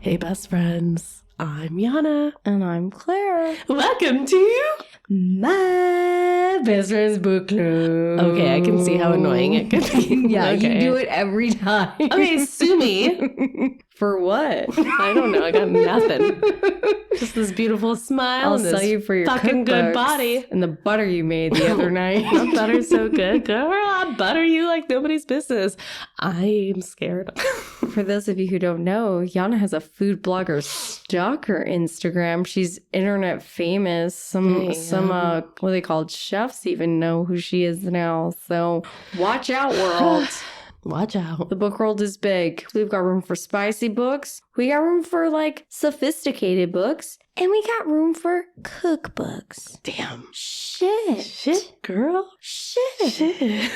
Hey, best friends. I'm Yana. And I'm Claire. Welcome to My Best Friend's Book Club. Okay, I can see how annoying it could be. Yeah, Okay. You do it every time. Okay, sue me. For what? I don't know. I got nothing. Just this beautiful smile. I'll and sell this you for your fucking good cookbooks body. and the butter you made the other night. That butter's so good. Girl, I butter you like nobody's business. I'm scared. For those of you who don't know, Yana has a food blogger stalker Instagram. She's internet famous. Some what are they called? Chefs even know who she is now. So watch out, world. Watch out. The book world is big. We've got room for spicy books. We got room for like sophisticated books. And we got room for cookbooks. Damn. Shit, girl. Shit. Shit.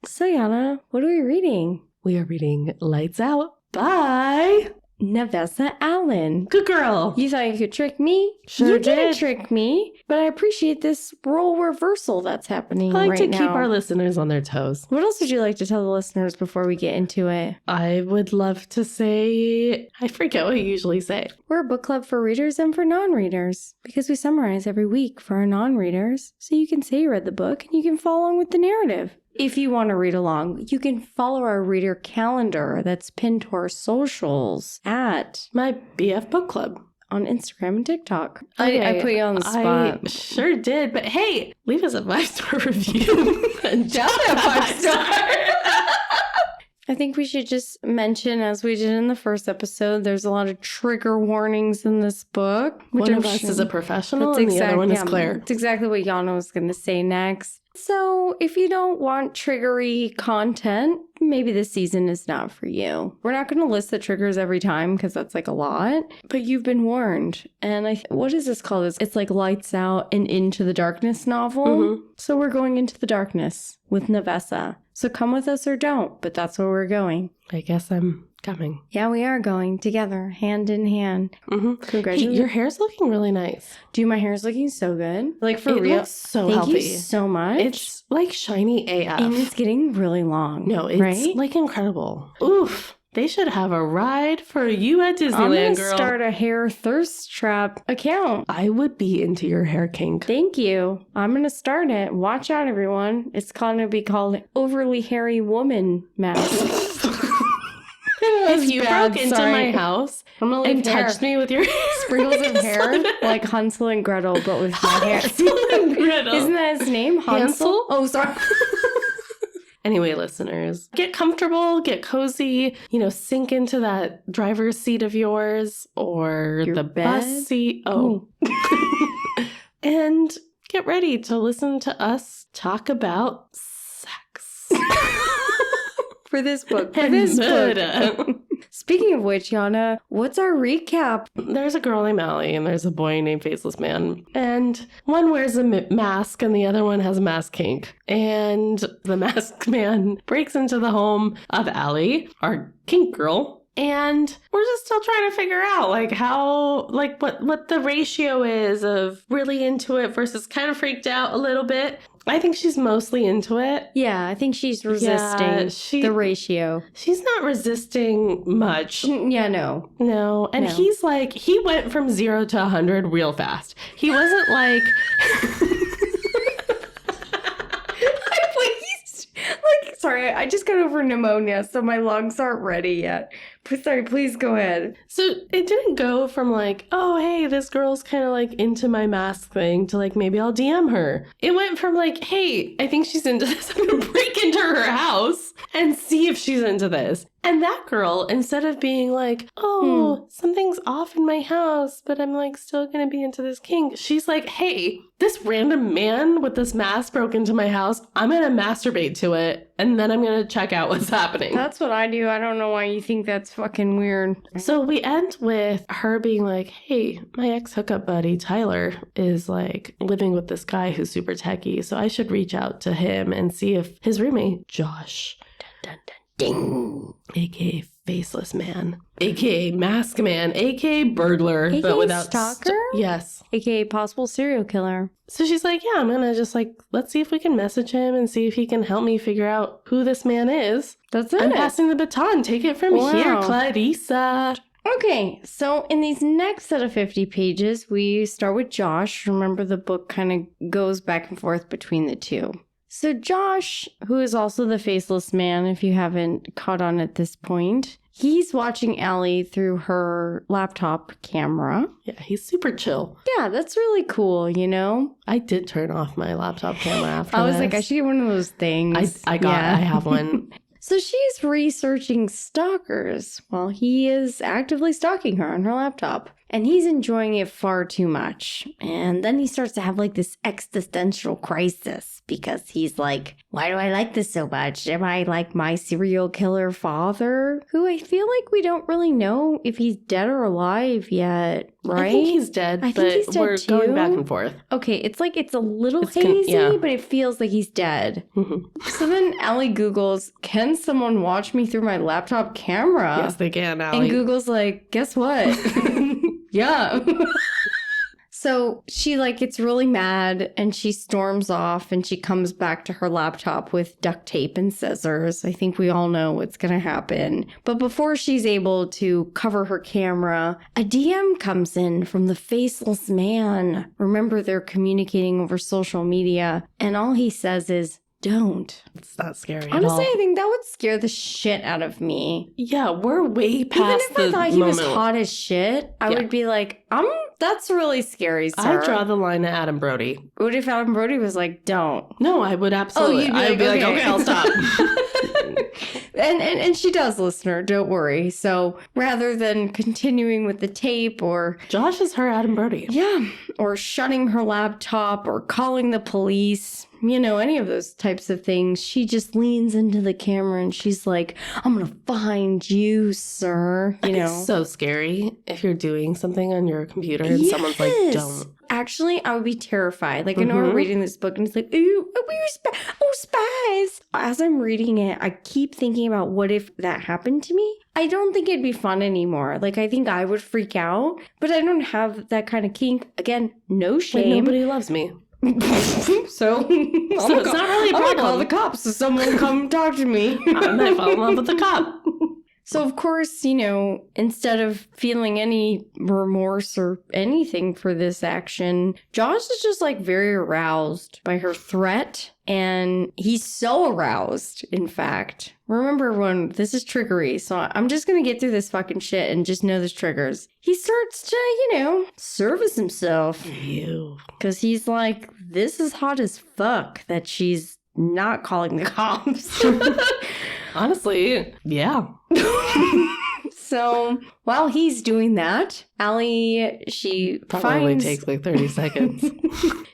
So, Yana, what are we reading? We are reading Lights Out by Nevessa Allen. Good girl. You thought you could trick me? Sure you did. didn't trick me, but I appreciate this role reversal that's happening I like right to now. keep our listeners on their toes. What else would you like to tell the listeners before we get into it? I would love to say, I forget what you usually say. We're a book club for readers and for non-readers because we summarize every week for our non-readers so you can say you read the book and you can follow along with the narrative. If you want to read along, you can follow our reader calendar that's pinned to our socials at My BF Book Club on Instagram and TikTok. Okay, I put you on the spot. I sure did. But hey, leave us a 5-star review. And Just a 5-star. I think we should just mention, as we did in the first episode, there's a lot of trigger warnings in this book. One of us is a professional and the other one is Claire. That's exactly what Yana was going to say next. So if you don't want triggery content, maybe this season is not for you. We're not going to list the triggers every time because that's like a lot, but you've been warned. And what is this called? It's like Lights Out and Into the Darkness novel. Mm-hmm. So we're going into the darkness with Nevessa. So come with us or don't, but that's where we're going. I guess I'm coming. Yeah, we are going together, hand in hand. Mm-hmm. Congratulations. Hey, your hair's looking really nice. Dude, my hair's looking so good. Like, for real. It looks so Thank healthy. you so much. It's like shiny AF. And it's getting really long. No, it's right? like incredible. Oof. They should have a ride for you at Disneyland, I'm gonna girl. start a hair thirst trap account. I would be into your hair kink. Thank you. I'm gonna start it. Watch out, everyone. It's gonna be called Overly Hairy Woman Mask. If you broke into my house and touched me with your sprinkles of hair, like Hansel and Gretel, but with my hair. Hansel and Gretel. Isn't that his name? Hansel? Oh, sorry. Anyway, listeners, get comfortable, get cozy, sink into that driver's seat of yours or your the bed? bus seat. Oh. And get ready to listen to us talk about sex. For this book. Speaking of which, Yana, what's our recap? There's a girl named Allie and there's a boy named Faceless Man. And one wears a mask and the other one has a mask kink. And the masked man breaks into the home of Allie, our kink girl. And we're just still trying to figure out what the ratio is of really into it versus kind of freaked out a little bit. I think she's mostly into it. Yeah, I think she's resisting the ratio. She's not resisting much. Yeah, no. No. And he's like, he went from 0 to 100 real fast. He wasn't like... Sorry, I just got over pneumonia, so my lungs aren't ready yet. But sorry, please go ahead. So it didn't go from like, oh, hey, this girl's kind of like into my mask thing to like, maybe I'll DM her. It went from like, hey, I think she's into this. I'm going to break into her house and see if she's into this. And that girl, instead of being like, oh, something's off in my house, but I'm like still going to be into this kink. She's like, hey, this random man with this mask broke into my house. I'm going to masturbate to it. And then I'm going to check out what's happening. That's what I do. I don't know why you think that's fucking weird. So we end with her being like, hey, my ex-hookup buddy, Tyler, is like living with this guy who's super techie. So I should reach out to him and see if his roommate, Josh, dun, dun, dun, ding, aka Faceless Man, aka Mask Man, aka Burglar, AKA but without Stalker? Yes. AKA possible serial killer. So she's like, yeah, I'm gonna just like, let's see if we can message him and see if he can help me figure out who this man is. That's it. I'm passing the baton. Take it from here, Wow. Clarissa. Okay, so in these next set of 50 pages, we start with Josh. Remember, the book kind of goes back and forth between the two. So Josh, who is also the Faceless Man, if you haven't caught on at this point, he's watching Allie through her laptop camera. Yeah, he's super chill. Yeah, that's really cool, you know? I did turn off my laptop camera after I was this. like, I should get one of those things. I have one. So she's researching stalkers while he is actively stalking her on her laptop. And he's enjoying it far too much. And then he starts to have like this existential crisis because he's like, why do I like this so much? Am I like my serial killer father? Who I feel like we don't really know if he's dead or alive yet, right? I think he's dead, I but think he's dead we're too. going back and forth. Okay, it's like it's a little It's hazy, but it feels like he's dead. Mhm. So then Allie Googles, can someone watch me through my laptop camera? Yes, they can, Allie. And Google's like, guess what? Yeah. So she like gets really mad and she storms off and she comes back to her laptop with duct tape and scissors. I think we all know what's going to happen. But before she's able to cover her camera, a DM comes in from the Faceless Man. Remember, they're communicating over social media and all he says is, don't. It's not scary at Honestly, all. I think that would scare the shit out of me. Yeah, we're way Even past if I the thought he was moment. hot as shit, I Yeah. would be like, that's really scary, sir. I draw the line at Adam Brody. What if Adam Brody was like, don't? No, I would absolutely. you'd be I'd be like, okay. okay, I'll stop. And she does, listener, don't worry. So rather than continuing with the tape or, Josh is her Adam Brody. yeah, or shutting her laptop or calling the police, you know, any of those types of things, she just leans into the camera and she's like, I'm going to find you, sir. You know, It's so scary if you're doing something on your computer and someone's like, Yes. don't. Actually, I would be terrified. Like, I know we're Mhm. reading this book and it's like, ooh, spies. As I'm reading it, I keep thinking about what if that happened to me? I don't think it'd be fun anymore. Like, I think I would freak out, but I don't have that kind of kink. Again, no Like, shame. nobody loves me. So It's not really a I'm gonna call problem. the cops so someone come talk to me. I might fall in love with the cop. So, of course, you know, instead of feeling any remorse or anything for this action, Josh is just like very aroused by her threat. And he's so aroused, in fact. Remember, everyone, this is trickery. So I'm just going to get through this fucking shit and just know there's triggers. He starts to, you know, service himself. Ew. Because he's like, this is hot as fuck that she's not calling the cops. Honestly, yeah. So while he's doing that, Allie, she Probably finds takes like 30 seconds.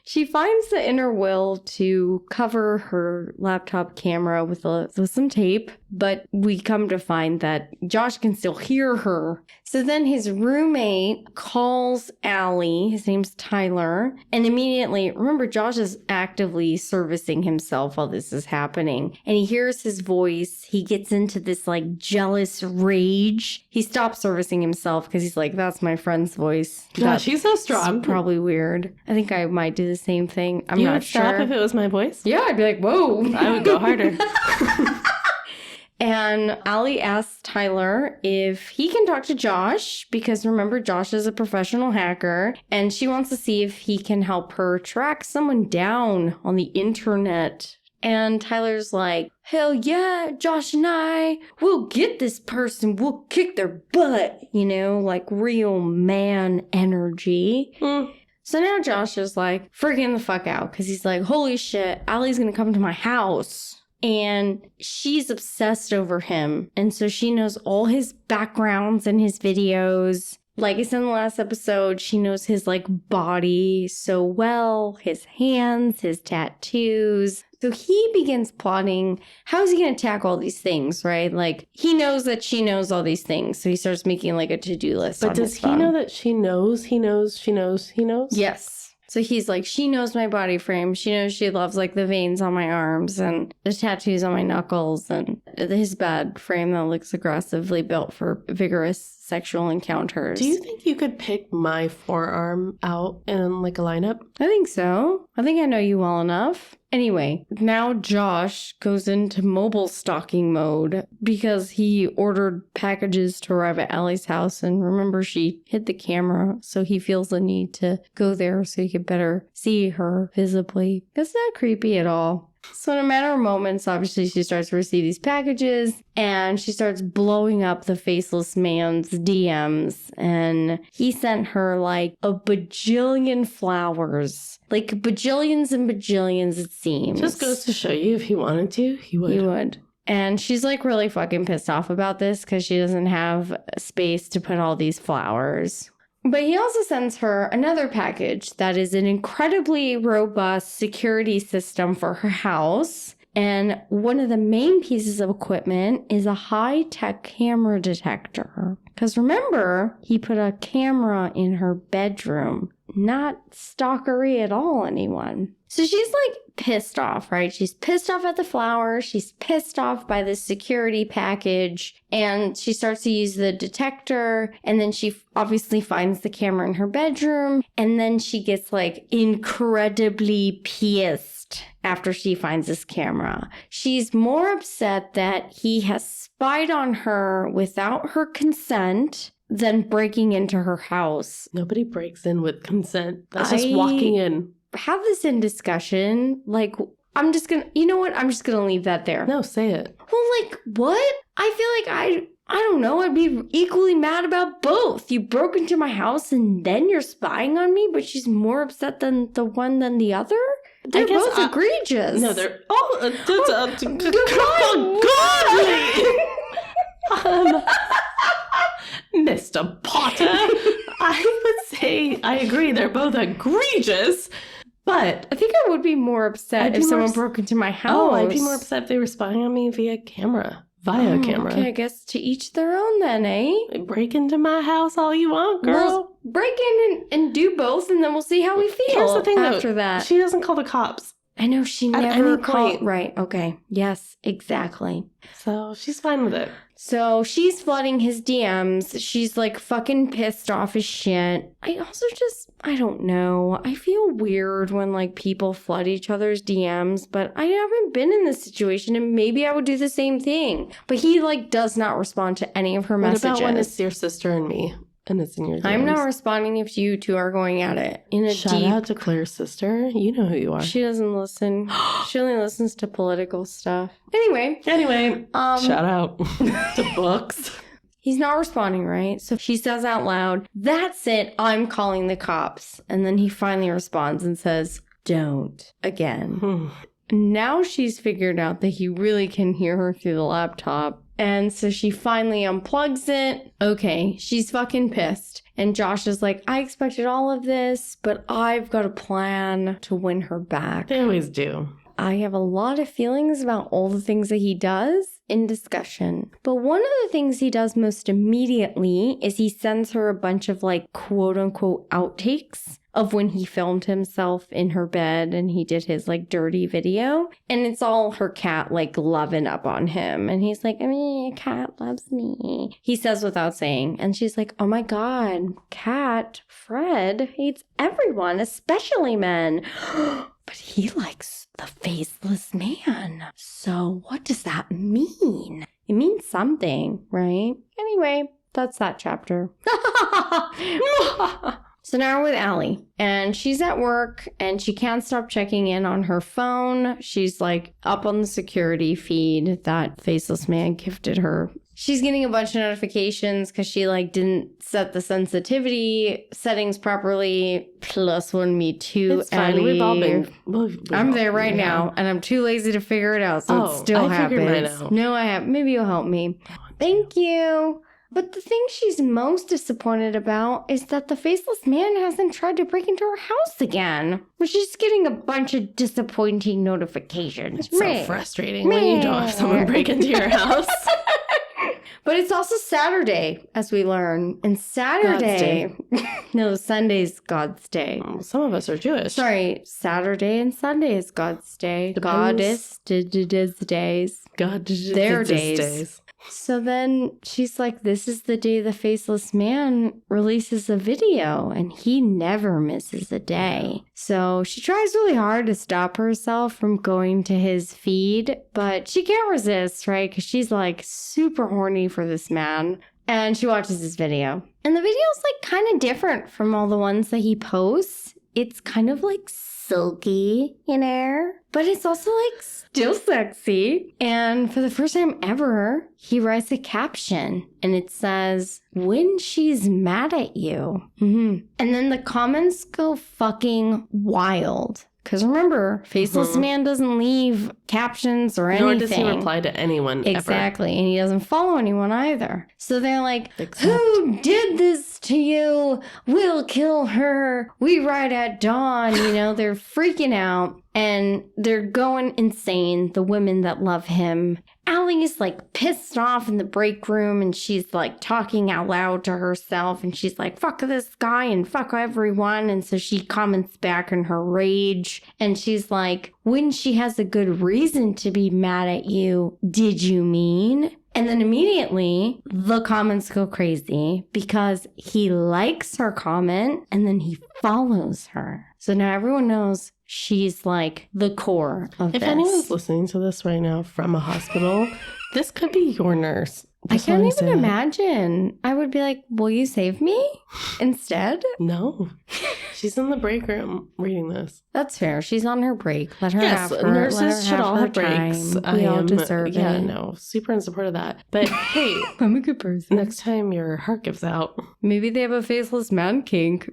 she finds the inner will to cover her laptop camera with some tape, but we come to find that Josh can still hear her. So then his roommate calls Allie, his name's Tyler, and immediately, remember, Josh is actively servicing himself while this is happening, and he hears his voice. He gets into this like jealous rage. He stops servicing himself because he's like, that's my friend's voice. Gosh, he's so strong. It's probably weird. I think I might do the same thing. I'm You not would sure. stop if it was my voice? Yeah, I'd be like, whoa. I would go harder. And Allie asks Tyler if he can talk to Josh because remember, Josh is a professional hacker and she wants to see if he can help her track someone down on the internet. And Tyler's like, hell yeah, Josh and I, we'll get this person, we'll kick their butt, you know, like real man energy. So now Josh is like freaking the fuck out because he's like, holy shit, Allie's gonna come to my house. And she's obsessed over him. And so she knows all his backgrounds and his videos. Like I said in the last episode, she knows his like body so well, his hands, his tattoos. So he begins plotting, how is he going to attack all these things, right? Like he knows that she knows all these things. So he starts making like a to-do list. But on does his he phone. know that she knows, he knows, she knows, he knows? Yes. So he's like, she knows my body frame. She knows she loves like the veins on my arms and the tattoos on my knuckles and his bed frame that looks aggressively built for vigorous sexual encounters. Do you think you could pick my forearm out in like a lineup? I think so. I think I know you well enough. Anyway, now Josh goes into mobile stalking mode because he ordered packages to arrive at Allie's house. And remember, she hid the camera, so he feels the need to go there so he could better see her visibly. It's not creepy at all. So in a matter of moments, obviously, she starts to receive these packages and she starts blowing up the Faceless Man's DMs. And he sent her like a bajillion flowers. Like bajillions and bajillions, it seems. Just goes to show you if he wanted to, he would. He would. And she's like really fucking pissed off about this because she doesn't have space to put all these flowers. But he also sends her another package that is an incredibly robust security system for her house. And one of the main pieces of equipment is a high-tech camera detector. Because remember, he put a camera in her bedroom. Not stalkery at all, anyone. So she's like pissed off, right? She's pissed off at the flowers. She's pissed off by the security package. And she starts to use the detector. And then she obviously finds the camera in her bedroom. And then she gets like incredibly pissed after she finds this camera. She's more upset that he has spied on her without her consent than breaking into her house. Nobody breaks in with consent. That's just walking in. Have this in discussion. Like, I'm just gonna, you know what? I'm just gonna leave that there. No, say it. Well, like, what? I feel like I don't know. I'd be equally mad about both. You broke into my house and then you're spying on me, but she's more upset than the one than the other? They're both egregious. No, they're... God! Mr. Potter, I would say I agree. They're both egregious, but I think I would be more upset if someone broke into my house. Oh, I'd be more upset if they were spying on me via camera. Okay, I guess to each their own then, eh? Break into my house all you want, girl. Well, break in and do both, and then we'll see how we feel. Here's the thing, after that. She doesn't call the cops. I know she At never any called. point. Right, okay. Yes, exactly. So she's fine with it. So she's flooding his DMs. She's like fucking pissed off as shit. I also I don't know. I feel weird when like people flood each other's DMs, but I haven't been in this situation and maybe I would do the same thing. But he like does not respond to any of her messages. What about when it's your sister and me? And it's in your DMs? I'm not responding if you two are going at it. Shout out to Claire's sister. You know who you are. She doesn't listen. She only listens to political stuff. Anyway, shout out to books. He's not responding, right? So she says out loud, "That's it. I'm calling the cops." And then he finally responds and says, "Don't again." Now she's figured out that he really can hear her through the laptop. And so she finally unplugs it. Okay, she's fucking pissed. And Josh is like, I expected all of this, but I've got a plan to win her back. They always do. I have a lot of feelings about all the things that he does in discussion. But one of the things he does most immediately is he sends her a bunch of like quote unquote outtakes of when he filmed himself in her bed and he did his like dirty video. And it's all her cat like loving up on him. And he's like, I mean, cat loves me. He says without saying. And she's like, oh my God, cat, Fred hates everyone, especially men. But he likes the Faceless Man. So what does that mean? It means something, right? Anyway, that's that chapter. So now we're with Allie, and she's at work, and she can't stop checking in on her phone. She's like up on the security feed that Faceless Man gifted her. She's getting a bunch of notifications because she like didn't set the sensitivity settings properly. Plus one, me too, it's fine. Ellie. We've all been. I'm there right now, and I'm too lazy to figure it out, so it still happens. Mine out. No, I have. Maybe you'll help me. Thank you. But the thing she's most disappointed about is that the Faceless Man hasn't tried to break into her house again. She's getting a bunch of disappointing notifications. It's so frustrating when you don't have someone break into your house. But it's also Saturday, as we learn. And Saturday... No, Sunday's God's day. Some of us are Jewish. Sorry, Saturday and Sunday is God's day. Depends. Goddess days. Their days. So then she's like, this is the day the Faceless Man releases a video, and he never misses a day. So she tries really hard to stop herself from going to his feed, but she can't resist, right? Because she's like super horny for this man. And she watches this video. And the video's like kind of different from all the ones that he posts. It's kind of like silky in air, but it's also like still sexy. And for the first time ever, he writes a caption and it says, "When she's mad at you." And then the comments go fucking wild. Because remember, Faceless Man doesn't leave captions or anything. Nor does he reply to anyone Exactly. Ever. And he doesn't follow anyone either. So they're like, who did this to you? We'll kill her. We ride at dawn. You know, they're freaking out. And they're going insane, the women that love him. Allie's like pissed off in the break room and she's like talking out loud to herself and she's like, fuck this guy and fuck everyone. And so she comments back in her rage and she's like, when she has a good reason to be mad at you, did you mean? And then immediately the comments go crazy because he likes her comment and then he follows her. So now everyone knows she's like the core of this. If anyone's listening to this right now from a hospital, this could be your nurse. I can't even imagine. I would be like, will you save me instead? No. She's in the break room reading this. That's fair. She's on her break. Let her have her. Nurses should all have breaks. We all deserve it. Yeah, no. Super in support of that. But hey, I'm a good person. Next time your heart gives out. Maybe they have a faceless man kink.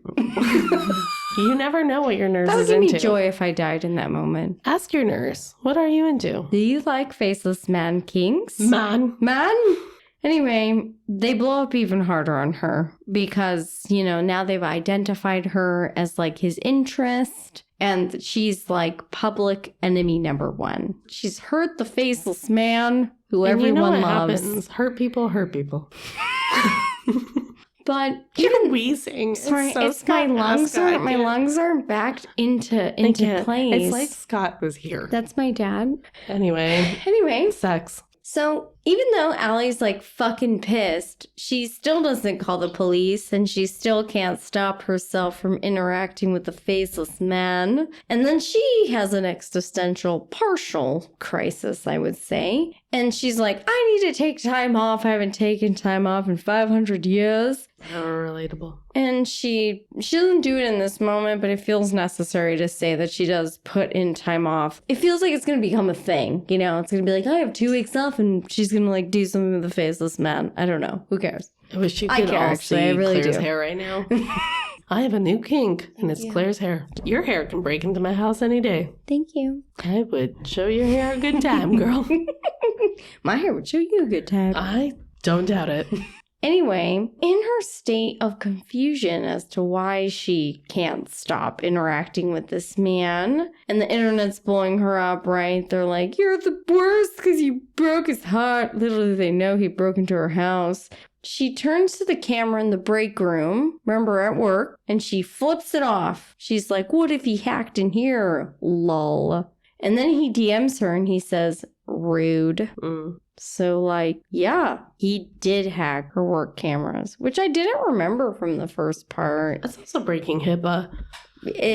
You never know what your nurse is into. That would give me joy if I died in that moment. Ask your nurse. What are you into? Do you like faceless man kinks? Man? Anyway, they blow up even harder on her because, you know, now they've identified her as like his interest and she's like public enemy number one. She's hurt the Faceless Man who everyone loves. Happens. Hurt people. But you're wheezing. Sorry, it's my lungs aren't backed into place. It's like Scott was here. That's my dad. Anyway, sex. So even though Allie's like fucking pissed, she still doesn't call the police and she still can't stop herself from interacting with the Faceless Man. And then she has an existential partial crisis, I would say. And she's like, I need to take time off. I haven't taken time off in 500 years. Relatable. And she doesn't do it in this moment, but it feels necessary to say that she does put in time off. It feels like it's going to become a thing, you know? It's going to be like, I have 2 weeks off, and she's going to like do something with the Faceless Man. I don't know. Who cares? I wish you could all see I really Claire's do. hair right now. I have a new kink, and it's Claire's hair. Your hair can break into my house any day. Thank you. I would show your hair a good time, girl. My hair would show you a good time. I don't doubt it. Anyway, in her state of confusion as to why she can't stop interacting with this man, and the internet's blowing her up, right? They're like, you're the worst because you broke his heart. Literally, they know he broke into her house. She turns to the camera in the break room, remember at work, and she flips it off. She's like, what if he hacked in here? Lol. And then he DMs her and he says, rude. So, like, yeah, he did hack her work cameras, which I didn't remember from the first part. That's also breaking HIPAA.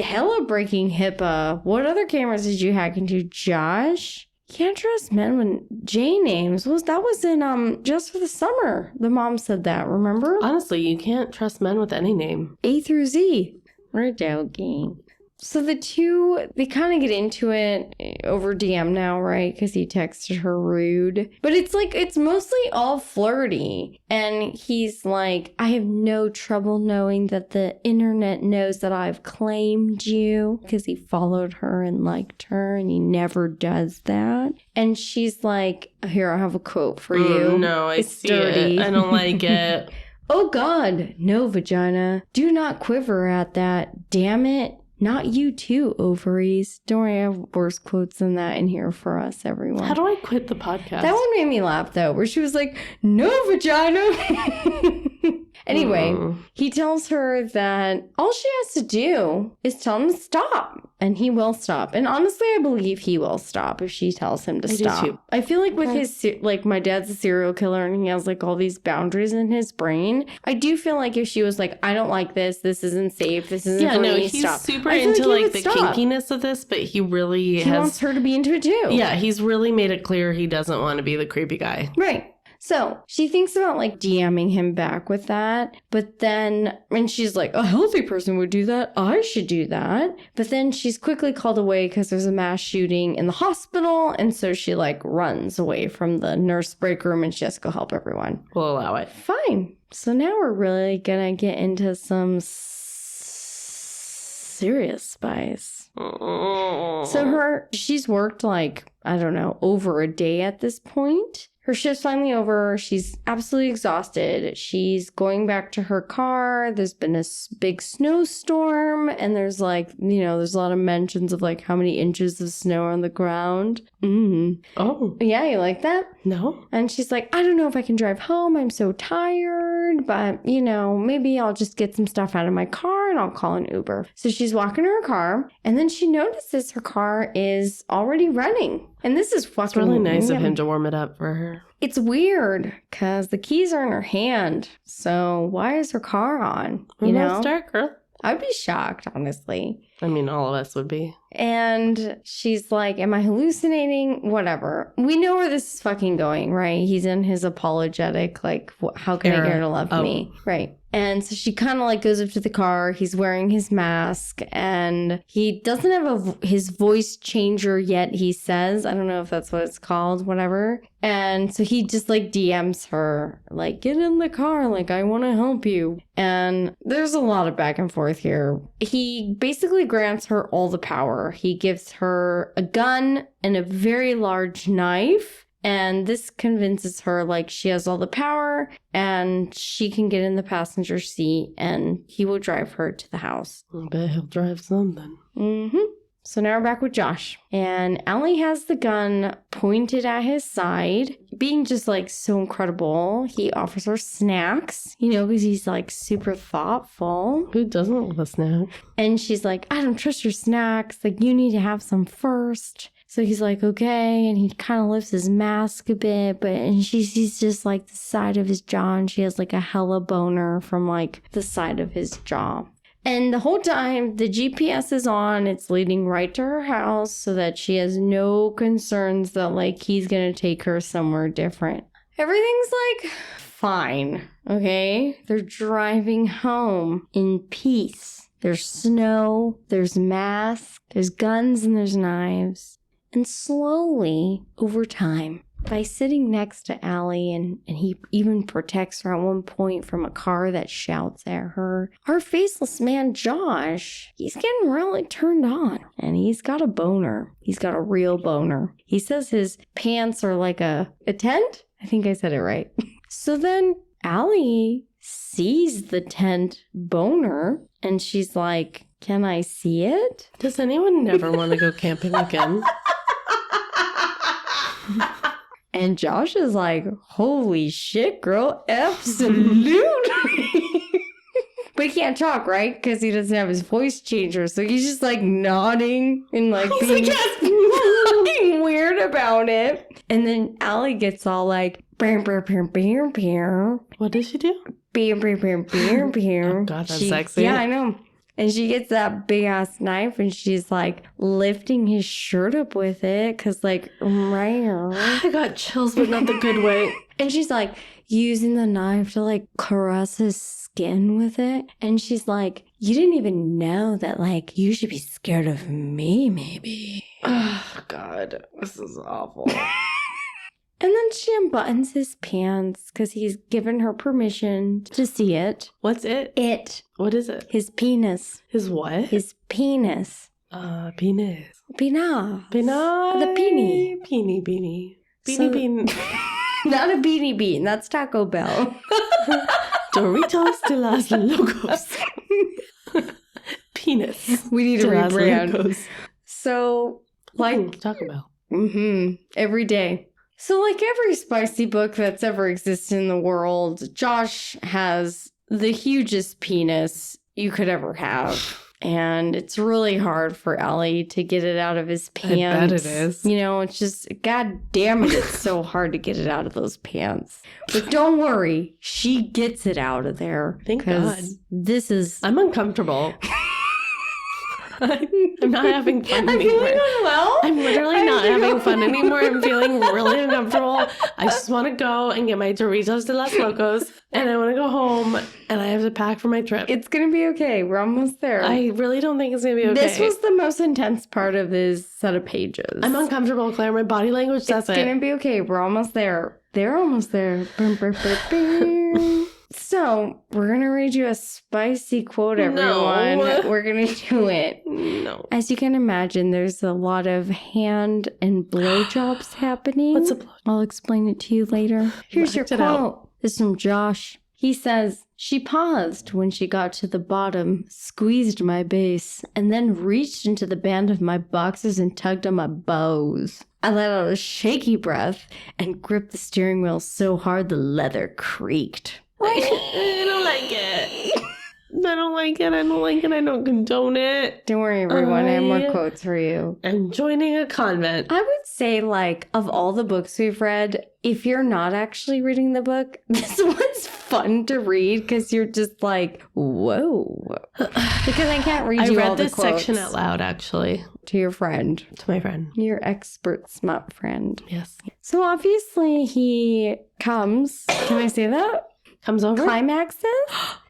Hella breaking HIPAA. What other cameras did you hack into, Josh? You can't trust men with J names. That was in Just for the Summer. The mom said that, remember? Honestly, you can't trust men with any name. A through Z. We're joking. So the two, they kind of get into it over DM now, right? Because he texted her rude. But it's like, it's mostly all flirty. And he's like, I have no trouble knowing that the internet knows that I've claimed you. Because he followed her and liked her, and he never does that. And she's like, here, I have a quote for you. No, it's see dirty. it. I don't like it. Oh God, no, vagina. Do not quiver at that. Damn it. Not you too, ovaries. Don't worry, I have worse quotes than that in here for us, everyone. How do I quit the podcast? That one made me laugh, though, where she was like, no vagina. Anyway, he tells her that all she has to do is tell him to stop. And he will stop. And honestly, I believe he will stop if she tells him to stop. Do too. I feel like with his, like, my dad's a serial killer and he has, like, all these boundaries in his brain. I do feel like if she was like, I don't like this isn't safe, this isn't for me, he's stop. super into, like, the kinkiness of this, but he really wants her to be into it, too. Yeah, he's really made it clear he doesn't want to be the creepy guy. Right. So she thinks about like DMing him back with that. But then, and she's like, a healthy person would do that. I should do that. But then she's quickly called away because there's a mass shooting in the hospital. And so she like runs away from the nurse break room and she has to go help everyone. We'll allow it. Fine. So now we're really going to get into some serious spice. So she's worked like, I don't know, over a day at this point. Her shift's finally over. She's absolutely exhausted. She's going back to her car. There's been a big snowstorm. And there's like, there's a lot of mentions of like how many inches of snow on the ground. Oh. Yeah, you like that? No. And she's like, I don't know if I can drive home. I'm so tired. But, maybe I'll just get some stuff out of my car and I'll call an Uber. So she's walking to her car. And then she notices her car is already running. And this is fucking... It's really nice of him to warm it up for her. It's weird because the keys are in her hand. So why is her car on? Start, girl. I'd be shocked, honestly. I mean, all of us would be. And she's like, am I hallucinating? Whatever. We know where this is fucking going, right? He's in his apologetic, like, how can I get her to love me? Right. And so she kind of like goes up to the car. He's wearing his mask and he doesn't have his voice changer yet, he says. I don't know if that's what it's called, whatever. And so he just like DMs her, like, get in the car, like, I want to help you. And there's a lot of back and forth here. He basically grants her all the power. He gives her a gun and a very large knife. And this convinces her like she has all the power and she can get in the passenger seat and he will drive her to the house. I bet he'll drive something. So now we're back with Josh. And Allie has the gun pointed at his side. Being just like so incredible, he offers her snacks, because he's like super thoughtful. Who doesn't love a snack? And she's like, I don't trust your snacks. Like, you need to have some first. So he's like, okay, and he kind of lifts his mask a bit, and she sees just like the side of his jaw, and she has like a hella boner from like the side of his jaw. And the whole time, the GPS is on, it's leading right to her house so that she has no concerns that like he's gonna take her somewhere different. Everything's like fine, okay? They're driving home in peace. There's snow, there's masks, there's guns, and there's knives. And slowly, over time, by sitting next to Allie, and he even protects her at one point from a car that shouts at her, our faceless man, Josh, he's getting really turned on. And he's got a boner. He's got a real boner. He says his pants are like a tent? I think I said it right. So then Allie sees the tent boner, and she's like, can I see it? Does anyone never want to go camping again? And Josh is like, holy shit, girl, absolutely. But he can't talk, right? Because he doesn't have his voice changer. So he's just like nodding and like being fucking weird about it. And then Allie gets all like, bam, bam, bam, bam, bam. What does she do? Bam, bam, bam, bam, bam. Oh God, that's sexy. Yeah, I know. And she gets that big ass knife and she's like lifting his shirt up with it because like, I got chills, but not the good way. And she's like using the knife to like caress his skin with it. And she's like, you didn't even know that like you should be scared of me, maybe. Oh God, this is awful. And then she unbuttons his pants because he's given her permission to see it. What's it? It. What is it? His penis. His what? His penis. Penis. Penis. Penis. The peenie. Peenie beanie. Beanie bean. Not a beanie bean. That's Taco Bell. Doritos de las Locos. penis. We need to That's what it rebrand. goes. So, like, Taco Bell. every day. So, like every spicy book that's ever existed in the world, Josh has the hugest penis you could ever have. And it's really hard for Allie to get it out of his pants. I bet it is. You know, it's just, God damn it, it's so hard to get it out of those pants. But don't worry, she gets it out of there. Thank God. This is... I'm uncomfortable. I'm not having fun I'm anymore. feeling unwell. I'm literally not having fun anymore. I'm feeling really uncomfortable. I just want to go and get my Doritos de los Locos, and I want to go home, and I have to pack for my trip. It's going to be okay. We're almost there. I really don't think it's going to be okay. This was the most intense part of this set of pages. I'm uncomfortable, Claire. My body language says It's going to be okay. We're almost there. They're almost there. So, we're going to read you a spicy quote, everyone. No. We're going to do it. No. As you can imagine, there's a lot of hand and blowjobs happening. What's a blow? I'll explain it to you later. Here's your Whacked it out. quote. This is from Josh. He says, "She paused when she got to the bottom, squeezed my base, and then reached into the band of my boxers and tugged on my bows. I let out a shaky breath and gripped the steering wheel so hard the leather creaked." I don't like it. I don't like it. I don't like it. I don't condone it. Don't worry, everyone. I have more I- quotes for you. I'm joining a convent. I would say, like, of all the books we've read, if you're not actually reading the book, this one's fun to read because you're just like, whoa. Because I can't read I you all read the this quotes section out loud, actually, to your friend, to my friend. your expert smut friend. Yes. So obviously he comes. Can I say that? Comes over. Climaxes?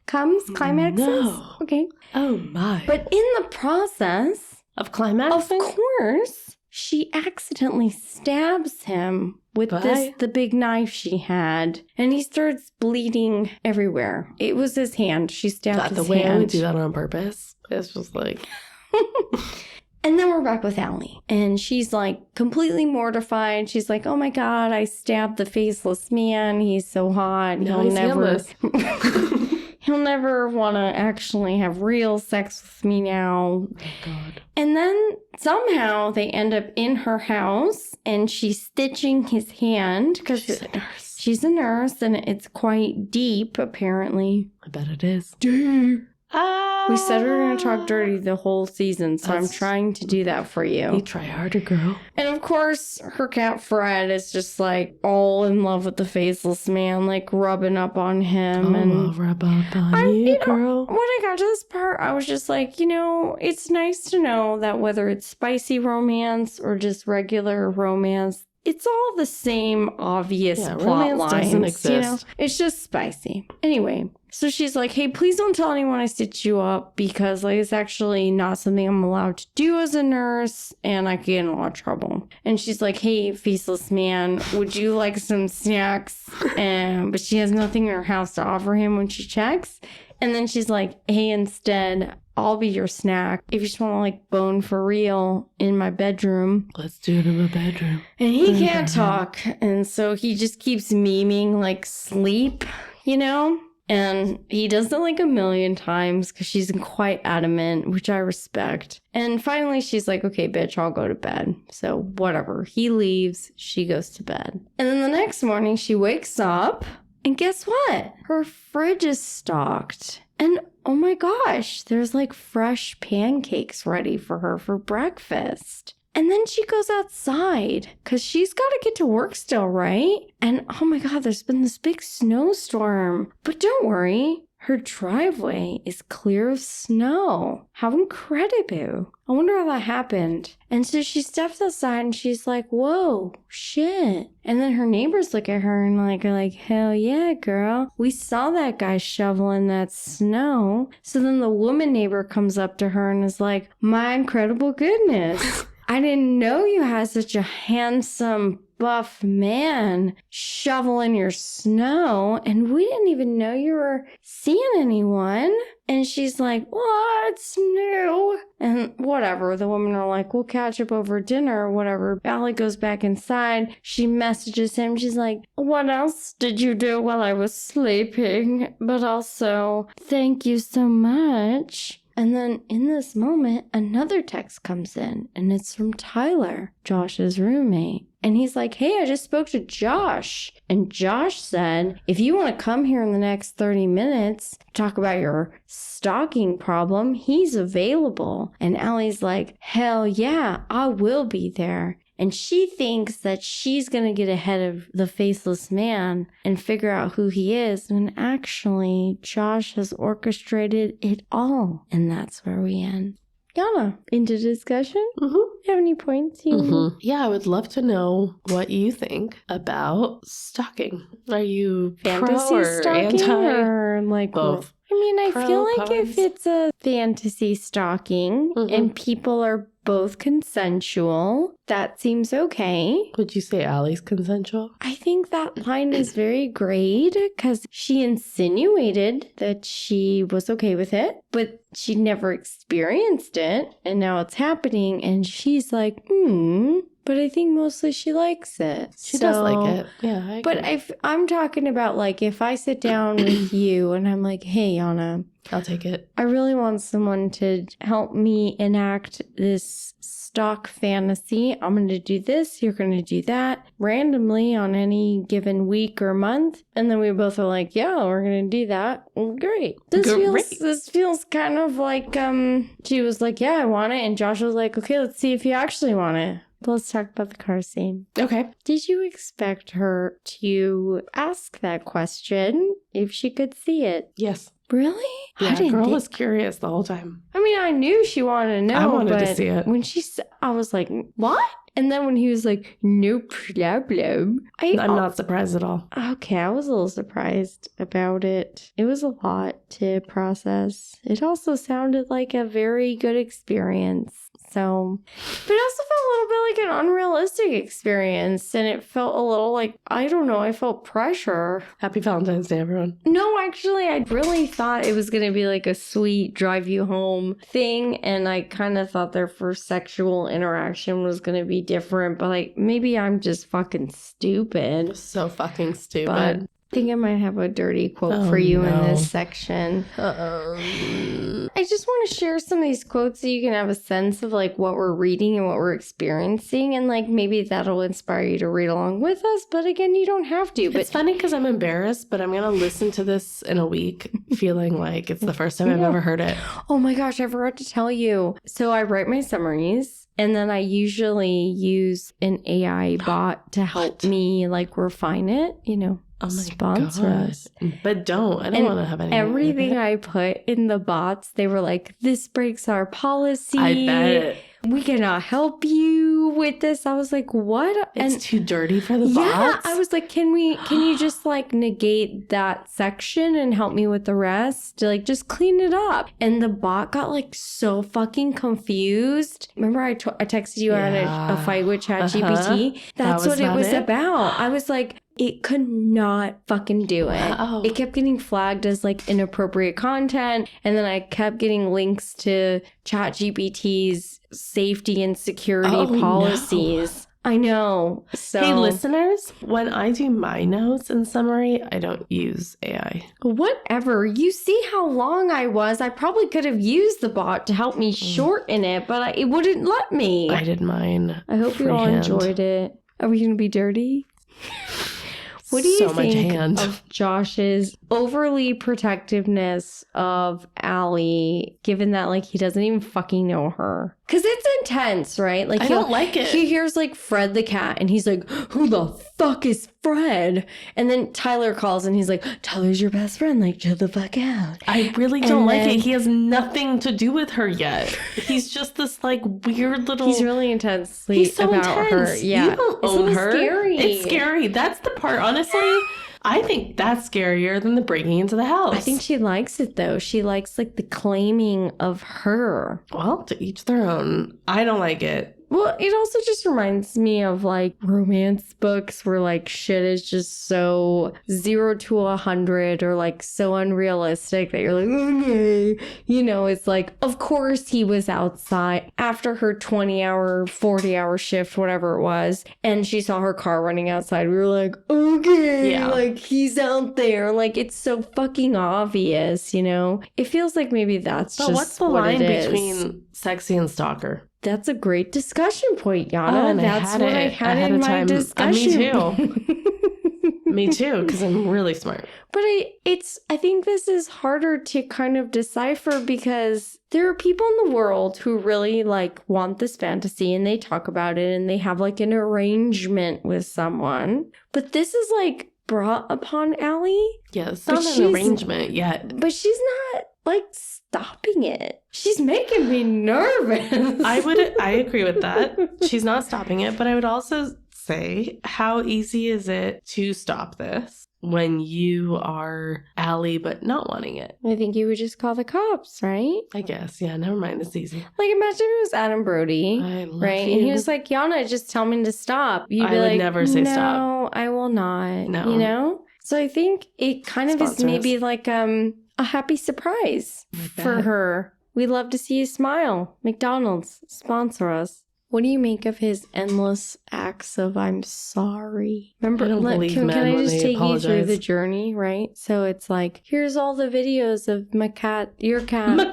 Climaxes? No. Okay. Oh, my. But in the process, of climax? of course, she accidentally stabs him with Bye. the big knife she had, and he starts bleeding everywhere. It was his hand. She stabbed Not his the way I would hand. do that on purpose. It's just like... And then we're back with Allie, and she's like completely mortified. She's like, "Oh my God, I stabbed the faceless man. He's so hot. Now he's handless." He'll never want to actually have real sex with me now." Oh, God. And then somehow they end up in her house, and she's stitching his hand because She's a nurse. she's a nurse, and it's quite deep, apparently. I bet it is. We said we were going to talk dirty the whole season, so I'm That's- trying to do that for you. You try harder, girl. And of course, her cat Fred is just like all in love with the faceless man, like rubbing up on him. I'll And rub up on you, girl. when I got to this part, I was just like, it's nice to know that whether it's spicy romance or just regular romance, it's all the same obvious Yeah, plot romance lines. doesn't exist. It's just spicy. Anyway, so she's like, "Hey, please don't tell anyone I stitched you up because like it's actually not something I'm allowed to do as a nurse, and I could get in a lot of trouble." And she's like, "Hey, faceless man, would you like some snacks?" But she has nothing in her house to offer him when she checks. And then she's like, "Hey, instead, I'll be your snack if you just want to like bone for real in my bedroom." Let's do it in my bedroom. And he can't talk. And so he just keeps memeing like sleep, And he does it like a million times because she's quite adamant, which I respect. And finally, she's like, "Okay, bitch, I'll go to bed." So whatever. He leaves. She goes to bed. And then the next morning, she wakes up. And guess what? Her fridge is stocked. And oh my gosh, there's like fresh pancakes ready for her for breakfast. And then she goes outside because she's got to get to work still, right? And oh my God, there's been this big snowstorm. But don't worry, her driveway is clear of snow. How incredible. I wonder how that happened. And so she steps outside and she's like, "Whoa, shit." And then her neighbors look at her and are like, "Hell yeah, girl. We saw that guy shoveling that snow." So then the woman neighbor comes up to her and is like, "My incredible goodness. I didn't know you had such a handsome, buff man shoveling your snow, and we didn't even know you were seeing anyone." And she's like, "Well, it's new." And whatever, the women are like, "We'll catch up over dinner," or whatever. Allie goes back inside. She messages him. She's like, "What else did you do while I was sleeping? But also, thank you so much." And then in this moment, another text comes in, and it's from Tyler, Josh's roommate. And he's like, hey, I just spoke to Josh. And Josh said, if you want to come here in the next 30 minutes, talk about your stalking problem, he's available. And Allie's like, hell yeah, I will be there. And she thinks that she's going to get ahead of the Faceless Man and figure out who he is, when actually Josh has orchestrated it all. And that's where we end. Yana, into discussion? Have any points you Yeah, I would love to know what you think about stalking. Are you fantasy pro or stalking anti? or like Both. I mean, I Pro, feel like cons? if it's a fantasy stalking and people are both consensual, that seems okay. Would you say Allie's consensual? I think that line is very great because she insinuated that she was okay with it, but she never experienced it. And now it's happening. And she's like, but I think mostly she likes it. She does like it. Yeah, I agree. But I'm talking about like if I sit down with you and I'm like, hey, Yana, I'll take it. I really want someone to help me enact this stock fantasy. I'm going to do this. You're going to do that randomly on any given week or month. And then we both are like, yeah, we're going to do that. Great. This feels kind of like, she was like, yeah, I want it. And Josh was like, okay, let's see if you actually want it. Let's talk about the car scene. Okay. Did you expect her to ask that question if she could see it? Yes. Really? Yeah, the girl was curious the whole time. I mean, I knew she wanted to know. I wanted to see it. When she said, I was like, what? And then when he was like, no problem. I'm not surprised at all. Okay, I was a little surprised about it. It was a lot to process. It also sounded like a very good experience. So, but it also felt a little bit like an unrealistic experience. And it felt a little like, I don't know, I felt pressure. Happy Valentine's Day, everyone. No, actually, I really thought it was going to be like a sweet drive you home thing. And I kind of thought their first sexual interaction was going to be different. But like, maybe I'm just fucking stupid. So fucking stupid. But I think I might have a dirty quote for you in this section. I just want to share some of these quotes so you can have a sense of like what we're reading and what we're experiencing. And like maybe that'll inspire you to read along with us. But again, you don't have to. But it's funny because I'm embarrassed, but I'm going to listen to this in a week feeling like it's the first time I've ever heard it. Oh my gosh, I forgot to tell you. So I write my summaries. And then I usually use an AI bot to help me like refine it, you know. Oh my sponsor us. But don't. I don't want to have any. Everything I put in the bots, they were like, this breaks our policy. I bet. We cannot help you with this. I was like, what? It's too dirty for the bots. Yeah, I was like, can you just like negate that section and help me with the rest? Like, just clean it up. And the bot got like so fucking confused. Remember I texted you on a fight with ChatGPT? That's what it was about. I was like, it could not fucking do it. Wow. It kept getting flagged as like inappropriate content. And then I kept getting links to ChatGPT's safety and security policies. No. I know. So, hey, listeners, when I do my notes and summary, I don't use AI. Whatever. You see how long I was. I probably could have used the bot to help me shorten it, but it wouldn't let me. I did mine. I hope you all enjoyed it. Are we going to be dirty? What do you think of Josh's overly protectiveness of Allie, given that like he doesn't even fucking know her? Because it's intense, right? Like I don't like it. He hears like Fred the cat and he's like, who the fuck is Fred? And then Tyler calls and he's like, Tyler's your best friend, like chill the fuck out. I really don't like it. He has nothing to do with her yet. He's just this like weird little... He's really intensely about her. Yeah. You don't own her. Scary. It's scary. That's the part, honestly. I think that's scarier than the breaking into the house. I think she likes it though. She likes like the claiming of her. Well, to each their own. I don't like it. Well, it also just reminds me of like romance books where like shit is just so 0 to 100 or like so unrealistic that you're like, okay. You know, it's like, of course he was outside after her 20-hour, 40-hour shift, whatever it was, and she saw her car running outside. We were like, okay, Yeah. like he's out there. Like it's so fucking obvious, you know? It feels like maybe that's But just what's the what line it is. between sexy and stalker? That's a great discussion point, Yana. Oh, and That's what I had ahead in of my time. discussion. Me too. Me too, because I'm really smart. But I think this is harder to kind of decipher because there are people in the world who really like want this fantasy and they talk about it and they have like an arrangement with someone. But this is like brought upon Allie. Yeah, it's not an arrangement yet. But she's not like stopping it. She's making me nervous. I agree with that. She's not stopping it, but I would also say, how easy is it to stop this when you are Allie but not wanting it? I think you would just call the cops, right? I guess. Yeah, never mind. It's easy. Like, imagine it was Adam Brody, I love right? you. And he was like, Yana, just tell me to stop. You'd be I would like, never say no, stop. I will not. No. You know? So I think it kind of Sponsor is maybe us. like a happy surprise I for bet. her. We'd love to see you smile. McDonald's, sponsor us. What do you make of his endless acts of I'm sorry? Remember, I don't believe men can I when just they take you through apologize. the journey, right? So it's like, here's all the videos of my cat, your cat, My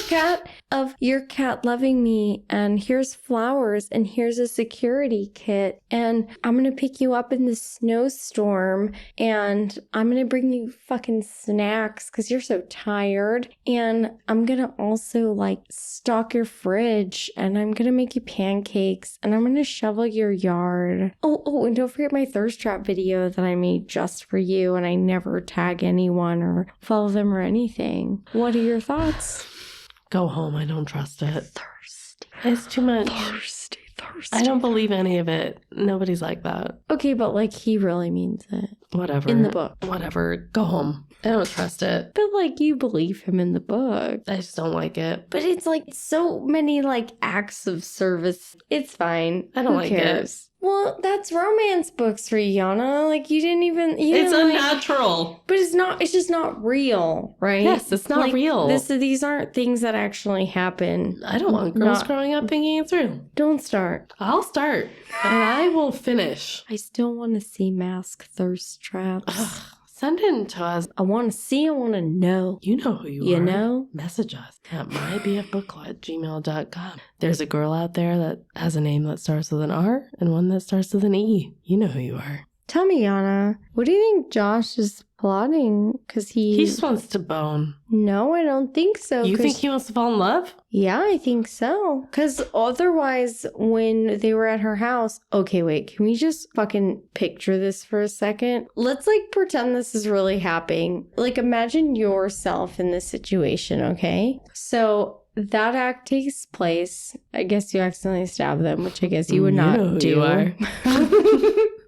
cat! of your cat loving me, and here's flowers, and here's a security kit, and I'm gonna pick you up in the snowstorm, and I'm gonna bring you fucking snacks because you're so tired, and I'm gonna also like stock your fridge, and I'm gonna make you pancakes, and I'm gonna shovel your yard. Oh, and don't forget my thirst trap video that I made just for you, and I never tag anyone or follow them or anything. What are your thoughts? Go home. I don't trust it. Thirsty. It's too much. Thirsty. I don't believe any of it. Nobody's like that. Okay, but like he really means it. Whatever. In the book. Whatever. Go home. I don't trust it. But like you believe him in the book. I just don't like it. But it's like so many like acts of service. It's fine. I don't Who like cares? Well, that's romance books for Yana. Like you didn't even. It's didn't, like- unnatural. But it's not. It's just not real, right? Yes, it's not Like, real. These aren't things that actually happen. I don't want girls Not- growing up thinking it's real. Don't start. I'll start. And I will finish. I still want to see mask thirst traps. Ugh, send it to us. I want to see. I want to know. You know who you You are. know? Message us at mybfbookclub@gmail.com. There's a girl out there that has a name that starts with an R and one that starts with an E. You know who you are. Tell me, Yana, what do you think Josh is plotting? Because He just wants to bone. No, I don't think so. You 'cause- think he wants to fall in love? Yeah, I think so. Because otherwise, when they were at her house... Okay, wait. Can we just fucking picture this for a second? Let's, like, pretend this is really happening. Like, imagine yourself in this situation, okay? So... that act takes place. I guess you accidentally stab them, which I guess you would You not know who do. you are.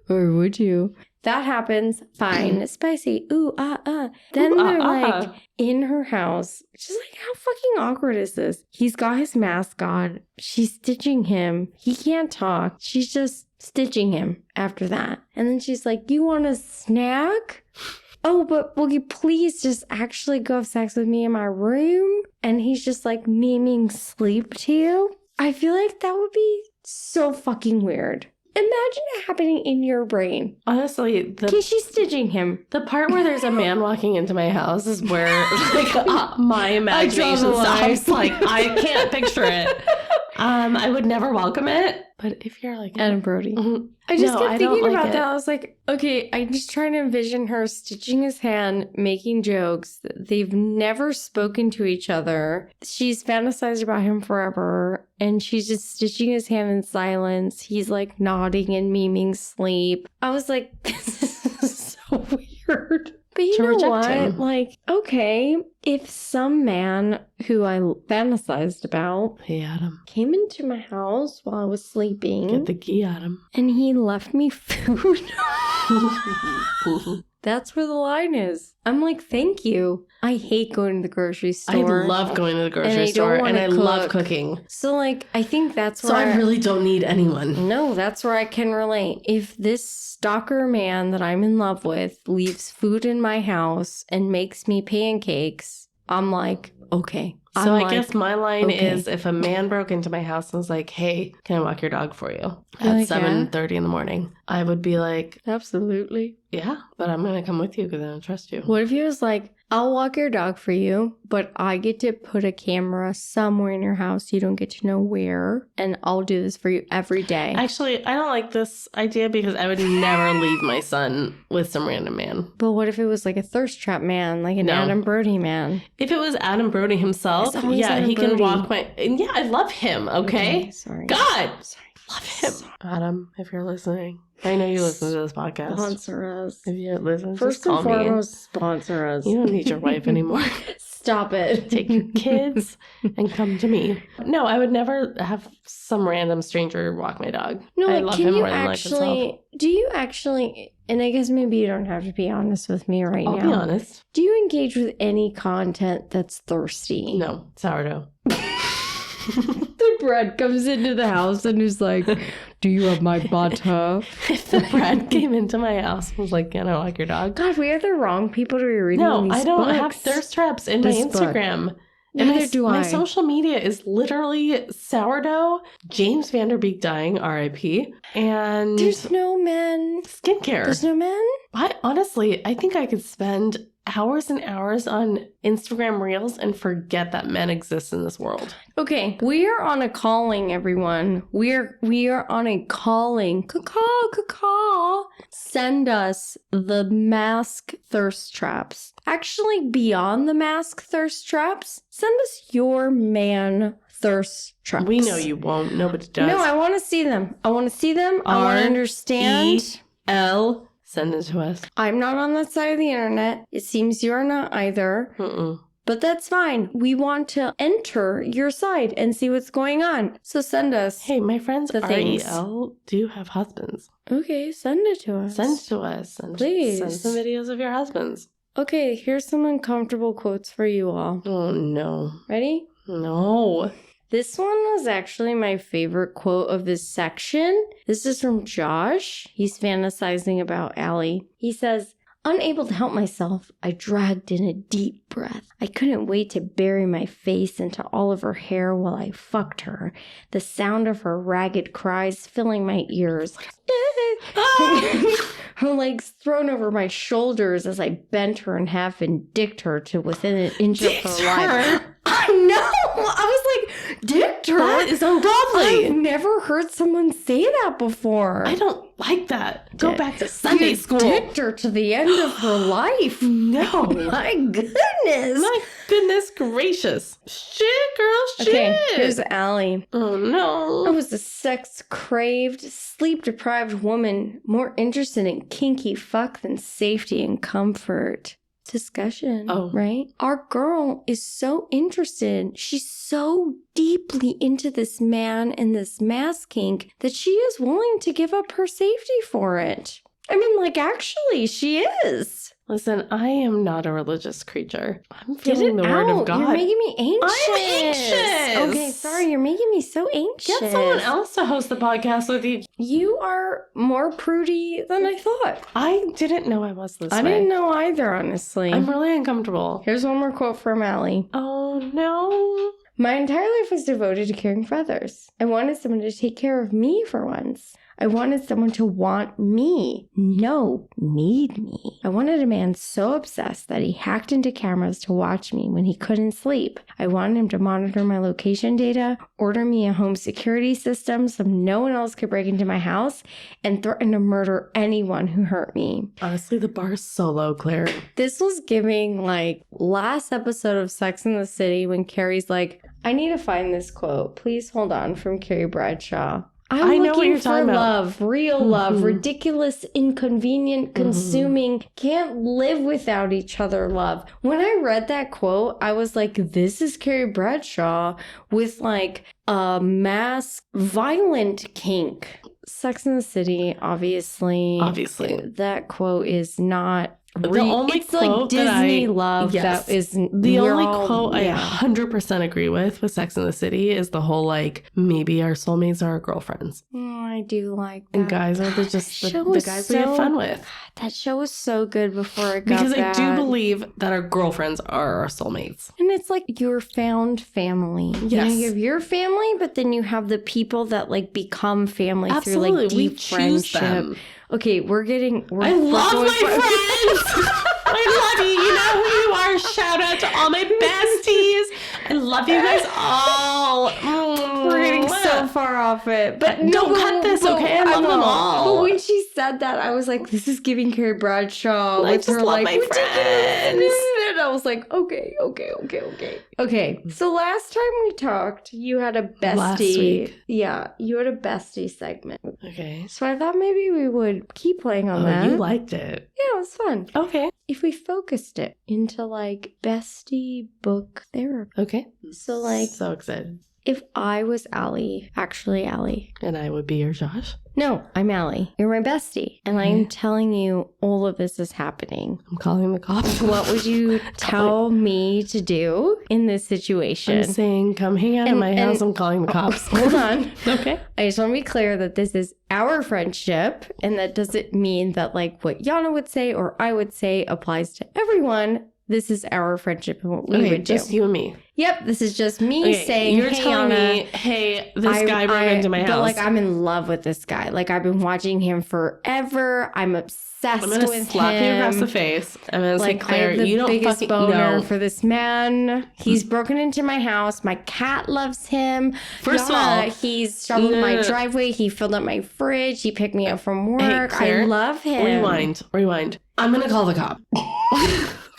Or would you? That happens. Fine. Spicy. Ooh, Then Ooh, they're like in her house. Just like, how fucking awkward is this? He's got his mask on. She's stitching him. He can't talk. She's just stitching him after that. And then she's like, you want a snack? Oh, but will you please just actually go have sex with me in my room? And he's just like memeing sleep to you. I feel like that would be so fucking weird. Imagine it happening in your brain. Honestly, Okay, she's stitching him. the part where there's a man walking into my house is where like my imagination stops. Like, I can't picture it. I would never welcome it. But if you're like Adam Brody. Mhm. I just No, kept I don't thinking like about it. that. I was like, okay, I'm just trying to envision her stitching his hand, making jokes. They've never spoken to each other. She's fantasized about him forever, and she's just stitching his hand in silence. He's like nodding and memeing sleep. I was like, this is so weird. But you To know reject what? him. Like, okay, if some man who I fantasized about Hey, Adam, came into my house while I was sleeping get the key, Adam. and he left me food, That's where the line is. I'm like, thank you. I hate going to the grocery store. I love going to the grocery store and I love cooking. So like, I think that's where I really don't need anyone. No, that's where I can relate. If this stalker man that I'm in love with leaves food in my house and makes me pancakes, I'm like, okay. So I guess my line is if a man broke into my house and was like, hey, can I walk your dog for you at 7:30 in the morning? I would be like, absolutely. Yeah, but I'm going to come with you because I don't trust you. What if he was like, I'll walk your dog for you, but I get to put a camera somewhere in your house. You don't get to know where, and I'll do this for you every day. Actually, I don't like this idea because I would never leave my son with some random man. But what if it was like a thirst trap man, like an Adam Brody man? If it was Adam Brody himself, he can walk my... And yeah, I love him, okay? Sorry. God! Sorry. Love him. Adam, if you're listening. I know you listen to this podcast. Sponsor us. If you listen, first just call and foremost, sponsor us. You don't need your wife anymore. Stop it. Take your kids and come to me. No, I would never have some random stranger walk my dog. No, I love him more than life itself. Do you actually, and I guess maybe you don't have to be honest with me now. I'll be honest. Do you engage with any content that's thirsty? No, sourdough. The bread comes into the house and is like, do you have my butter? If the bread came into my house and was like, can I walk your dog? God, we are the wrong people to be reading these I don't books. have thirst traps in my Instagram. Neither do I. My social media is literally sourdough, James Vanderbeek dying, R.I.P., and... There's no men. Skincare. There's no men? Honestly, I think I could spend hours and hours on Instagram Reels and forget that men exist in this world. Okay, we are on a calling, everyone. We are on a calling. Caw. Send us the mask thirst traps. Actually, beyond the mask thirst traps, send us your man thirst traps. We know you won't. Nobody does. No, I want to see them. I want to understand. R-E-L. Send it to us. I'm not on that side of the internet. It seems you're not either. But that's fine. We want to enter your side and see what's going on. So send us. Hey, my friends the things. R-E-L do have husbands. Okay, send it to us. Send it to us. And please. Send some videos of your husbands. Okay, here's some uncomfortable quotes for you all. Oh, no. Ready? No. This one was actually my favorite quote of this section. This is from Josh. He's fantasizing about Allie. He says, unable to help myself, I dragged in a deep breath. I couldn't wait to bury my face into all of her hair while I fucked her. The sound of her ragged cries filling my ears. Her legs thrown over my shoulders as I bent her in half and dicked her to within an inch of her life. I know! I was like, dicked her? That is ungodly. I've never heard someone say that before. I don't like that. Go back to Sunday school. Dicked her to the end of her life. No. My goodness. My goodness gracious. Shit, girl, shit. Okay, here's Allie. Oh, no. I was a sex-craved, sleep-deprived woman more interested in kinky fuck than safety and comfort. Discussion, right? Our girl is so interested. She's so deeply into this man and this mask kink that she is willing to give up her safety for it. I mean, like, actually, she is. Listen, I am not a religious creature. I'm feeling the word of God. You're making me anxious. I'm anxious. Okay, sorry, you're making me so anxious. Get someone else to host the podcast with you. You are more prudy than I thought. I didn't know I was this way. I didn't know either, honestly. I'm really uncomfortable. Here's one more quote from Allie. Oh, no. My entire life was devoted to caring for others. I wanted someone to take care of me for once. I wanted someone to want me, no, need me. I wanted a man so obsessed that he hacked into cameras to watch me when he couldn't sleep. I wanted him to monitor my location data, order me a home security system so no one else could break into my house, and threaten to murder anyone who hurt me. Honestly, the bar is so low, Claire. This was giving like last episode of Sex and the City when Carrie's like, I need to find this quote. Please hold on, from Carrie Bradshaw. I know what you're talking about. Love, real love, ridiculous, inconvenient, consuming, can't live without each other love. When I read that quote, I was like, this is Carrie Bradshaw with like a mass violent kink. Sex and the City, obviously. Obviously. That quote is not only it's like quote Disney that love yes. that is The only quote I yeah. 100% agree with Sex and the City is the whole like, maybe our soulmates are our girlfriends. Oh, I do like that. And guys are just the guys we have fun with. That show was so good before it got Because bad. I do believe that our girlfriends are our soulmates. And it's like your found family. Yes. You know, you have your family, but then you have the people that like become family Absolutely. through like deep we choose friendship. them. Okay, I love my friends. I love you. You know who you are. Shout out to all my besties. I love you guys all. We're getting so far off it. But don't cut this, okay? I love them all. But when she said that, I was like, this is giving Carrie Bradshaw. I with just her, love like, my friends. And I was like, okay. Okay, so last time we talked, you had a bestie. Last week. Yeah, you had a bestie segment. Okay. So I thought maybe we would keep playing on that. You liked it. Yeah, it was fun. Okay. If we focused it into like bestie book therapy. Okay. So like, So excited. if I was Allie, actually Allie. And I would be your Josh. No, I'm Allie. You're my bestie. And Okay. I'm telling you all of this is happening. I'm calling the cops. What would you tell me to do in this situation? I'm saying, come hang out in my house. I'm calling the cops. Hold on. Okay. I just want to be clear that this is our friendship, and that doesn't mean that like what Yana would say or I would say applies to everyone. This is our friendship and what we would do. Just you and me. Yep, this is just me saying, you're hey, telling Yana, me, hey, this guy broke into my house. But like, I'm in love with this guy. Like, I've been watching him forever. I'm obsessed I'm gonna with slap him. you across the face. I'm gonna say, Like, Claire, I have the you don't biggest fucking boner know. for this man. He's broken into my house. My cat loves him. First of all, he's shoveled my driveway. He filled up my fridge. He picked me up from work. Claire, I love him. Rewind. I'm gonna call the cop.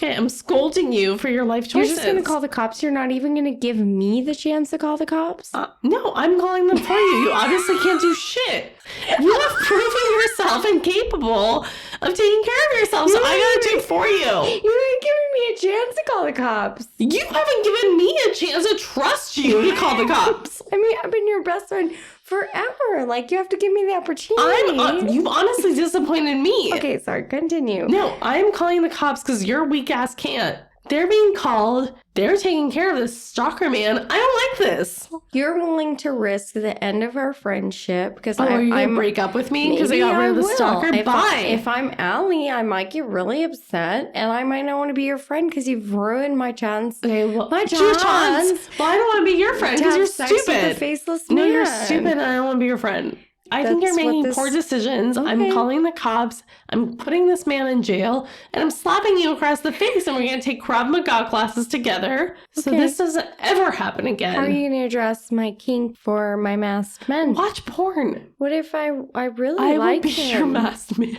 Okay, I'm scolding you for your life choices. You're just going to call the cops? You're not even going to give me the chance to call the cops? No, I'm calling them for you. You obviously can't do shit. You have proven yourself incapable of taking care of yourself, so I gotta do it for you. You ain't giving me a chance to call the cops. You haven't given me a chance to trust you to call the cops. I mean, I've been your best friend forever. Like, you have to give me the opportunity. You've honestly disappointed me. Okay, sorry. Continue. No, I'm calling the cops because your weak ass can't. They're being called. They're taking care of this stalker man. I don't like this. You're willing to risk the end of our friendship because are you going to break up with me because I got rid of the stalker? Bye. If I'm Allie, I might get really upset and I might not want to be your friend because you've ruined my chance. Okay, well, my your chance. Well, I don't want to be your friend because you're stupid. With the faceless man. No, you're stupid and I don't want to be your friend. I think you're making poor decisions. Okay. I'm calling the cops. I'm putting this man in jail. And I'm slapping you across the face. And we're going to take Krav Maga classes together. So this doesn't ever happen again. How are you going to address my kink for my masked men? Watch porn. What if I really like him? I will be your masked man.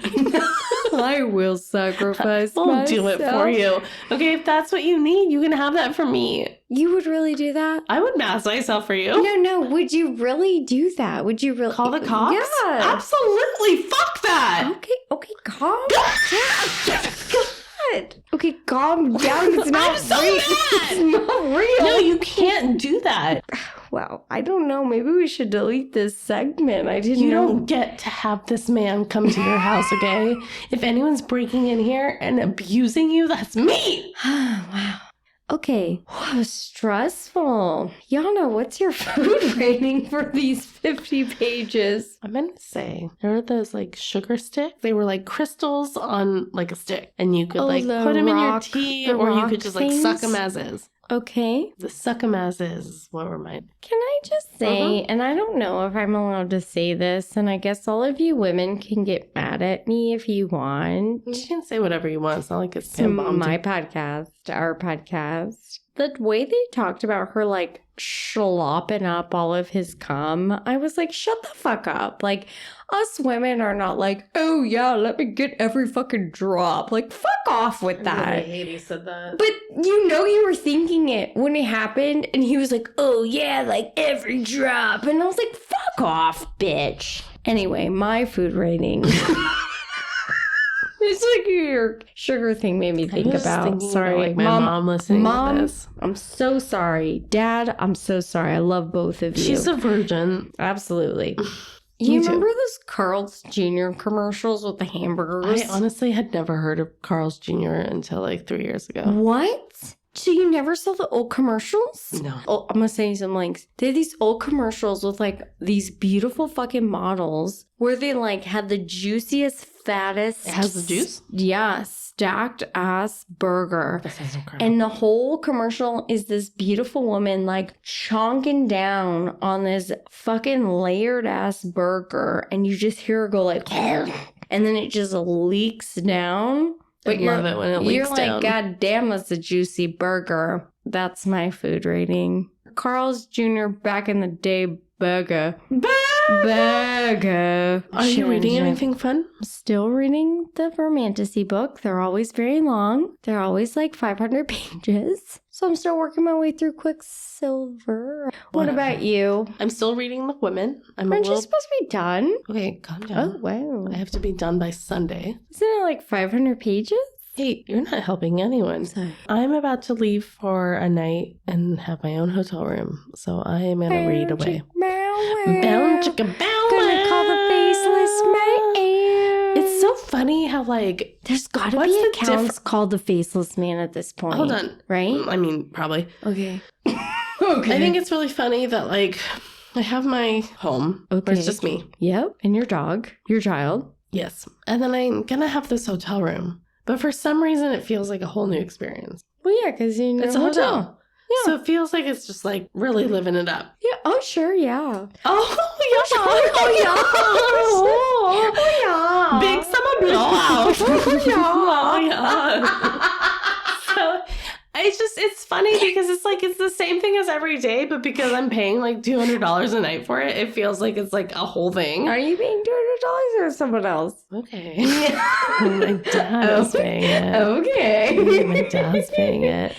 I will sacrifice I'll do it for you. Okay, if that's what you need, you can have that from me. You would really do that? I would mask myself for you. No. Would you really do that? Would you really call the cops? Yeah. Absolutely. Fuck that. Okay, calm down. God. Okay, calm down. It's not I'm so real. mad. It's not real. No, you can't do that. Well, I don't know. Maybe we should delete this segment. I didn't know. You don't get to have this man come to your house, okay? If anyone's breaking in here and abusing you, that's me. Wow. Okay. Wow, stressful. Yana, what's your food rating for these 50 pages? I'm going to say, there were those like sugar sticks. They were like crystals on like a stick. And you could like put them in your tea or you could just like suck them as is. Okay. The suck 'em as is what were mine. Can I just say, and I don't know if I'm allowed to say this, and I guess all of you women can get mad at me if you want. You can say whatever you want. It's not like it's my podcast, our podcast. The way they talked about her like slopping up all of his cum, I was like, shut the fuck up. Like, us women are not like, oh yeah, let me get every fucking drop. Like, fuck off with that. I hate he said that. But you were thinking it when it happened, and he was like, oh yeah, like every drop. And I was like, fuck off, bitch. Anyway, my food rating. It's like your sugar thing made me think about. Sorry, like my mom listening to this. I'm so sorry. Dad, I'm so sorry. I love both of you. She's a virgin. Absolutely. You Me too. remember those Carl's Jr. commercials with the hamburgers? I honestly had never heard of Carl's Jr. until like 3 years ago. What? So you never saw the old commercials? No. Oh, I'm gonna send you some links. They had these old commercials with like these beautiful fucking models where they like had the juiciest, fattest. It has the juice? Yeah, stacked ass burger. This is incredible. And the whole commercial is this beautiful woman like chonking down on this fucking layered ass burger. And you just hear her go like, and then it just leaks down. I love it when it leaks You're like, down. God damn, that's a juicy burger. That's my food rating. Carl's Jr. back in the day burger. Burger. Are you reading Change it. anything fun? Still reading the romantasy book. They're always very long. They're always like 500 pages. So I'm still working my way through Quicksilver. What Whatever. about you? I'm still reading The Women. I'm Aren't a you little... supposed to be done? Okay, calm Oh, down. wow. I have to be done by Sunday. Isn't it like 500 pages? Hey, you're not helping anyone. Sorry. I'm about to leave for a night and have my own hotel room, so I am going to read away. Bow chicka bow Gonna call the Faceless Man. It's so funny how, like, There's gotta What's be the accounts called the Faceless Man at this point. hold on. Right? I mean, probably. Okay. I think it's really funny that, like, I have my home where Okay. it's just me. Yep. And your dog. Your child. Yes. And then I'm going to have this hotel room. But for some reason, it feels like a whole new experience. Well, yeah, because you know It's a hotel. Yeah. So it feels like it's just, like, really living it up. Yeah. Oh, sure. Yeah. Oh, Oh, yeah. Big summer blowout. Oh, yeah. So it's funny because it's the same thing as every day, but because I'm paying like $200 a night for it, it feels like it's like a whole thing. Are you paying $200 or someone else? Okay. My dad is paying it. Okay. My dad's paying it.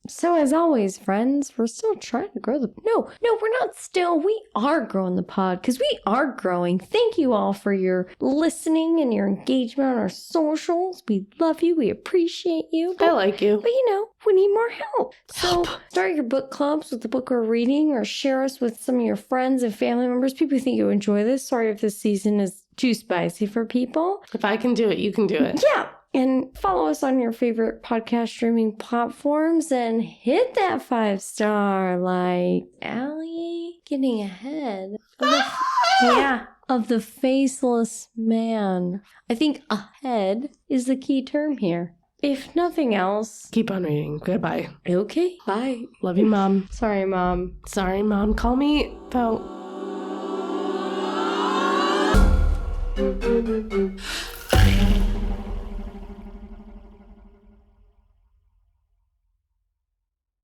So as always, friends, we're still trying to grow the... No, we're not still. We are growing the pod because we are growing. Thank you all for your listening and your engagement on our socials. We love you. We appreciate you. I like you. But you know, we need more help. So start your book clubs with the book we're reading or share us with some of your friends and family members. People who think you enjoy this. Sorry if this season is too spicy for people. If I can do it, you can do it. Yeah. And follow us on your favorite podcast streaming platforms and hit that 5-star like Allie getting ahead of the Faceless Man. I think ahead is the key term here. If nothing else. Keep on reading. Goodbye. Okay. Bye. Love you, Mom. Sorry, Mom. Sorry, Mom. Call me about...